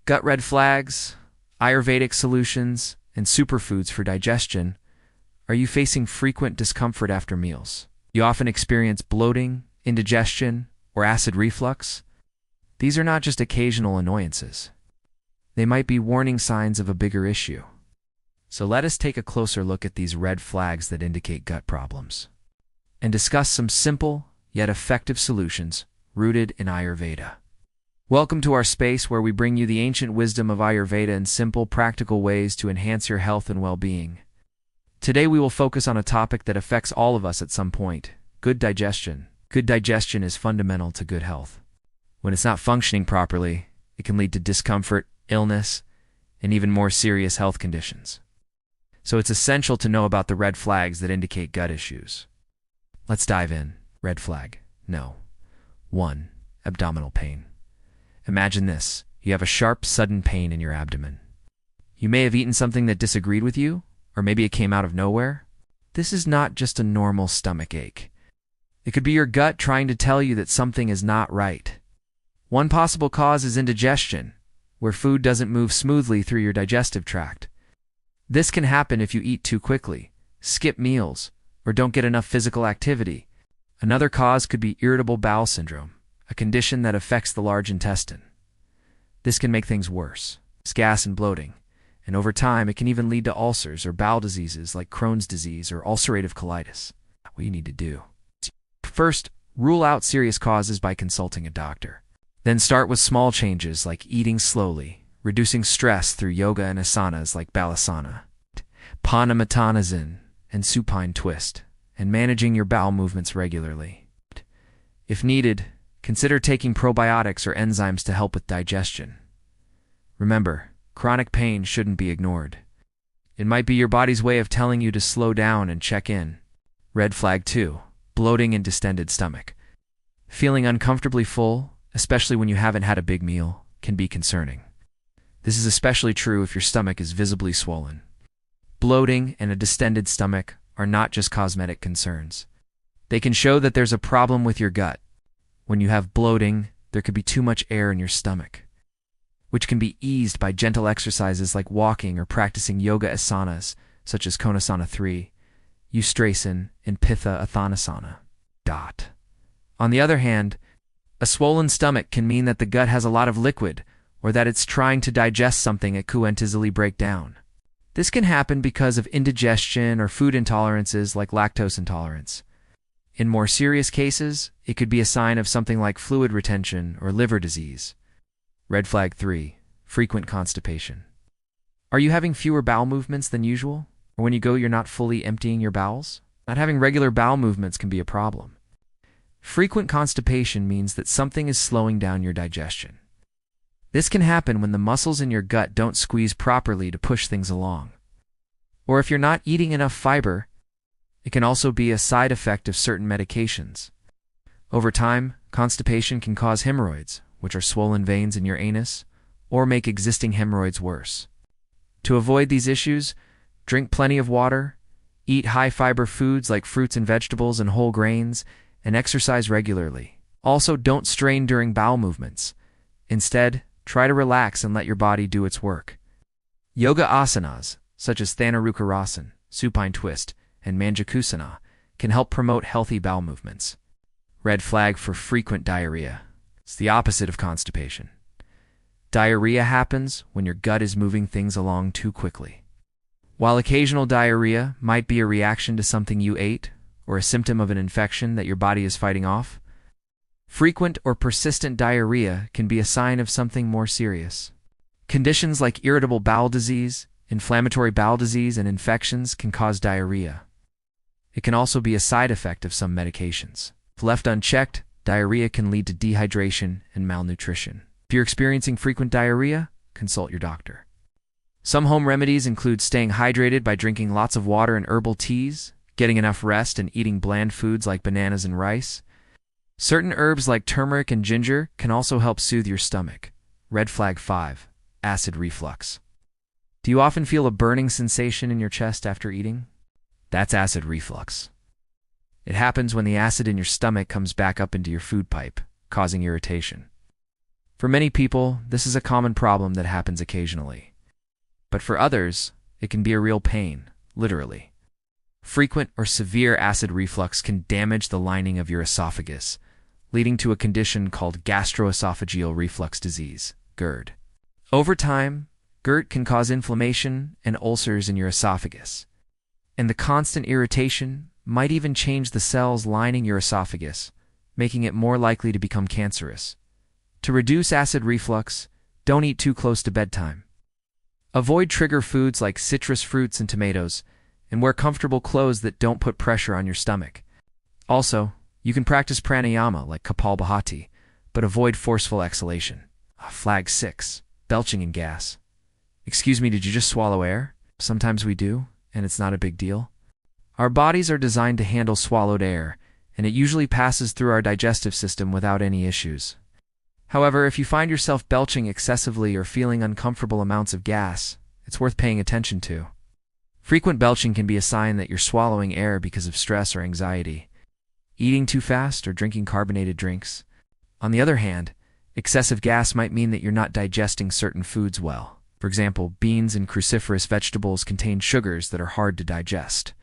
Gut red flags, Ayurvedic solutions, and superfoods for digestion. Are you facing frequent discomfort after meals? You often experience bloating, indigestion, or acid reflux? These are not just occasional annoyances. They might be warning signs of a bigger issue. So let us take a closer look at these red flags that indicate gut problems and discuss some simple yet effective solutions rooted in Ayurveda. Welcome to our space where we bring you the ancient wisdom of Ayurveda in simple, practical ways to enhance your health and well-being. Today we will focus on a topic that affects all of us at some point: good digestion. Good digestion is fundamental to good health. When it's not functioning properly, it can lead to discomfort, illness, and even more serious health conditions. So it's essential to know about the red flags that indicate gut issues. Let's dive in. Red flag. No. 1. Abdominal pain. Imagine this. You have a sharp, sudden pain in your abdomen. You may have eaten something that disagreed with you, or maybe it came out of nowhere. This is not just a normal stomach ache. It could be your gut trying to tell you that something is not right. One possible cause is indigestion, where food doesn't move smoothly through your digestive tract. This can happen if you eat too quickly, skip meals, or don't get enough physical activity. Another cause could be irritable bowel syndrome, a condition that affects the large intestine. This can make things worse, gas and bloating, and over time it can even lead to ulcers or bowel diseases like Crohn's disease or ulcerative colitis. What you need to do: first, rule out serious causes by consulting a doctor. Then start with small changes like eating slowly, reducing stress through yoga and asanas like balasana, Panematanasin, and supine twist, and managing your bowel movements regularly. If needed, consider taking probiotics or enzymes to help with digestion. Remember, chronic pain shouldn't be ignored. It might be your body's way of telling you to slow down and check in. Red flag 2. Bloating and distended stomach. Feeling uncomfortably full, especially when you haven't had a big meal, can be concerning. This is especially true if your stomach is visibly swollen. Bloating and a distended stomach are not just cosmetic concerns. They can show that there's a problem with your gut. When you have bloating, there could be too much air in your stomach, which can be eased by gentle exercises like walking or practicing yoga asanas, such as Konasana 3, Ustrasana, and Pitta Uttanasana. On the other hand, a swollen stomach can mean that the gut has a lot of liquid, or that it's trying to digest something it can't easily break down. This can happen because of indigestion or food intolerances like lactose intolerance. In more serious cases, it could be a sign of something like fluid retention or liver disease. Red flag 3. Frequent constipation. Are you having fewer bowel movements than usual? Or when you go, you're not fully emptying your bowels? Not having regular bowel movements can be a problem. Frequent constipation means that something is slowing down your digestion. This can happen when the muscles in your gut don't squeeze properly to push things along. Or if you're not eating enough fiber, it can also be a side effect of certain medications. Over time, constipation can cause hemorrhoids, which are swollen veins in your anus, or make existing hemorrhoids worse. To avoid these issues, drink plenty of water, eat high-fiber foods like fruits and vegetables and whole grains, and exercise regularly. Also, don't strain during bowel movements. Instead, try to relax and let your body do its work. Yoga asanas, such as Thanurukarasan, supine twist, and Manjakusana, can help promote healthy bowel movements. Red flag for frequent diarrhea. It's the opposite of constipation. Diarrhea happens when your gut is moving things along too quickly. While occasional diarrhea might be a reaction to something you ate, or a symptom of an infection that your body is fighting off, frequent or persistent diarrhea can be a sign of something more serious. Conditions like irritable bowel disease, inflammatory bowel disease, and infections can cause diarrhea. It can also be a side effect of some medications. If left unchecked, diarrhea can lead to dehydration and malnutrition. If you're experiencing frequent diarrhea, consult your doctor. Some home remedies include staying hydrated by drinking lots of water and herbal teas, getting enough rest, and eating bland foods like bananas and rice. Certain herbs like turmeric and ginger can also help soothe your stomach. Red flag 5. Acid reflux. Do you often feel a burning sensation in your chest after eating? That's acid reflux. It happens when the acid in your stomach comes back up into your food pipe, causing irritation. For many people, this is a common problem that happens occasionally. But for others, it can be a real pain, literally. Frequent or severe acid reflux can damage the lining of your esophagus, leading to a condition called gastroesophageal reflux disease, GERD. Over time, GERD can cause inflammation and ulcers in your esophagus, and the constant irritation might even change the cells lining your esophagus, making it more likely to become cancerous. To reduce acid reflux, don't eat too close to bedtime. Avoid trigger foods like citrus fruits and tomatoes, and wear comfortable clothes that don't put pressure on your stomach. Also, you can practice pranayama like Kapalbhati, but avoid forceful exhalation. Flag 6. Belching and gas. Excuse me, did you just swallow air? Sometimes we do, and it's not a big deal. Our bodies are designed to handle swallowed air, and it usually passes through our digestive system without any issues. However, if you find yourself belching excessively or feeling uncomfortable amounts of gas, it's worth paying attention to. Frequent belching can be a sign that you're swallowing air because of stress or anxiety, eating too fast, or drinking carbonated drinks. On the other hand, excessive gas might mean that you're not digesting certain foods well. For example, beans and cruciferous vegetables contain sugars that are hard to digest.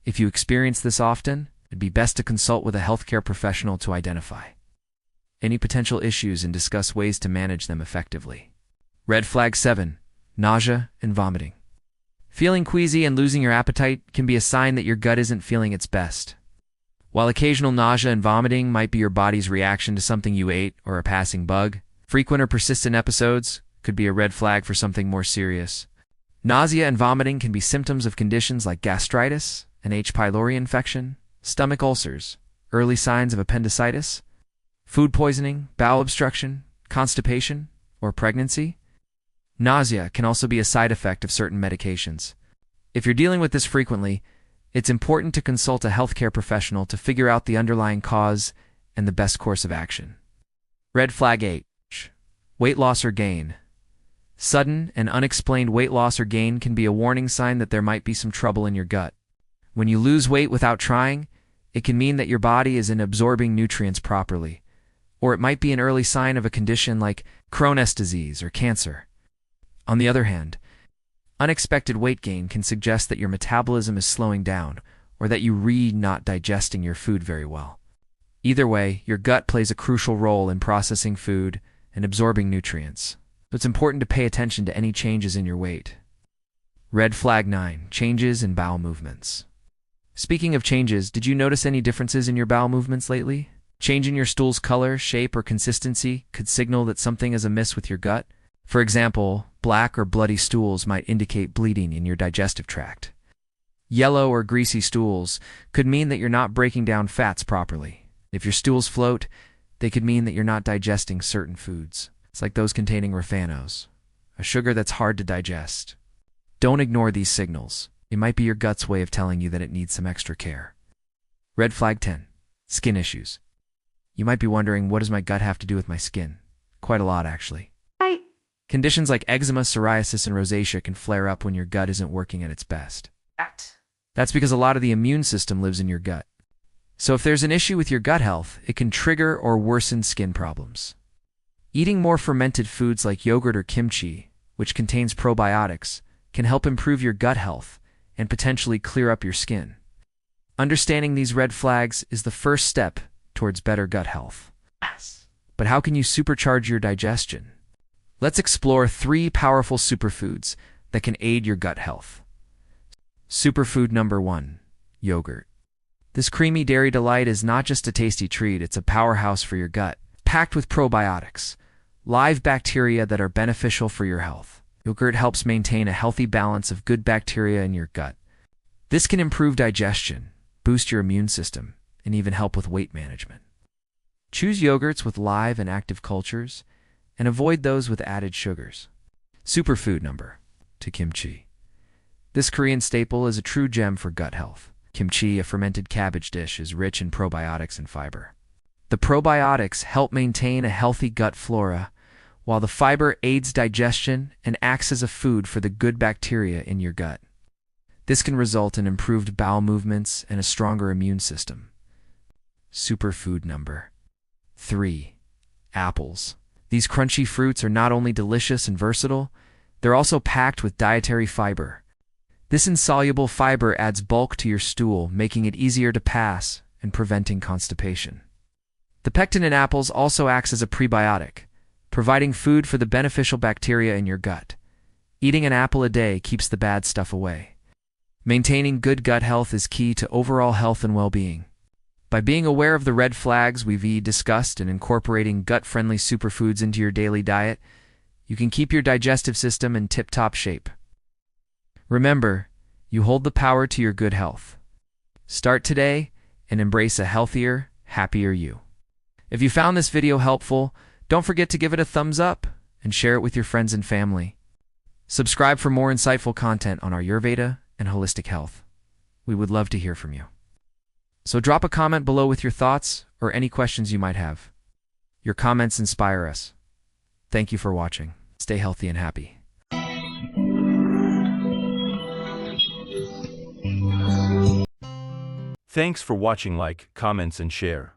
If you experience this often, it'd be best to consult with a healthcare professional to identify any potential issues and discuss ways to manage them effectively. Red flag 7. Nausea and vomiting. Feeling queasy and losing your appetite can be a sign that your gut isn't feeling its best. While occasional nausea and vomiting might be your body's reaction to something you ate or a passing bug, frequent or persistent episodes could be a red flag for something more serious. Nausea and vomiting can be symptoms of conditions like gastritis, an H. pylori infection, stomach ulcers, early signs of appendicitis, food poisoning, bowel obstruction, constipation, or pregnancy. Nausea can also be a side effect of certain medications. If you're dealing with this frequently, it's important to consult a healthcare professional to figure out the underlying cause and the best course of action. Red flag 8. Weight loss or gain. Sudden and unexplained weight loss or gain can be a warning sign that there might be some trouble in your gut. When you lose weight without trying, it can mean that your body isn't absorbing nutrients properly, or it might be an early sign of a condition like Crohn's disease or cancer. On the other hand, unexpected weight gain can suggest that your metabolism is slowing down, or that you're not digesting your food very well. Either way, your gut plays a crucial role in processing food and absorbing nutrients, so it's important to pay attention to any changes in your weight. Red flag 9. Changes in bowel movements. Speaking of changes, did you notice any differences in your bowel movements lately? Changing your stool's color, shape, or consistency could signal that something is amiss with your gut. For example, black or bloody stools might indicate bleeding in your digestive tract. Yellow or greasy stools could mean that you're not breaking down fats properly. If your stools float, they could mean that you're not digesting certain foods. It's like those containing raffinose, a sugar that's hard to digest. Don't ignore these signals. It might be your gut's way of telling you that it needs some extra care. Red flag 10. Skin issues. You might be wondering, what does my gut have to do with my skin? Quite a lot, actually. Conditions like eczema, psoriasis, and rosacea can flare up when your gut isn't working at its best. That's because a lot of the immune system lives in your gut. So if there's an issue with your gut health, it can trigger or worsen skin problems. Eating more fermented foods like yogurt or kimchi, which contains probiotics, can help improve your gut health and potentially clear up your skin. Understanding these red flags is the first step towards better gut health. But how can you supercharge your digestion? Let's explore 3 powerful superfoods that can aid your gut health. Superfood number 1. Yogurt. This creamy dairy delight is not just a tasty treat, it's a powerhouse for your gut, packed with probiotics, live bacteria that are beneficial for your health. Yogurt helps maintain a healthy balance of good bacteria in your gut. This can improve digestion, boost your immune system, and even help with weight management. Choose yogurts with live and active cultures, and avoid those with added sugars. Superfood number 2. Kimchi. This Korean staple is a true gem for gut health. Kimchi, a fermented cabbage dish, is rich in probiotics and fiber. The probiotics help maintain a healthy gut flora, while the fiber aids digestion and acts as a food for the good bacteria in your gut. This can result in improved bowel movements and a stronger immune system. Superfood number 3. Apples. These crunchy fruits are not only delicious and versatile, they're also packed with dietary fiber. This insoluble fiber adds bulk to your stool, making it easier to pass and preventing constipation. The pectin in apples also acts as a prebiotic, providing food for the beneficial bacteria in your gut. Eating an apple a day keeps the bad stuff away. Maintaining good gut health is key to overall health and well-being. By being aware of the red flags we've discussed and incorporating gut-friendly superfoods into your daily diet, you can keep your digestive system in tip-top shape. Remember, you hold the power to your good health. Start today and embrace a healthier, happier you. If you found this video helpful, don't forget to give it a thumbs up and share it with your friends and family. Subscribe for more insightful content on Ayurveda and holistic health. We would love to hear from you. So drop a comment below with your thoughts or any questions you might have. Your comments inspire us. Thank you for watching. Stay healthy and happy. Thanks for watching. Like, comments and share.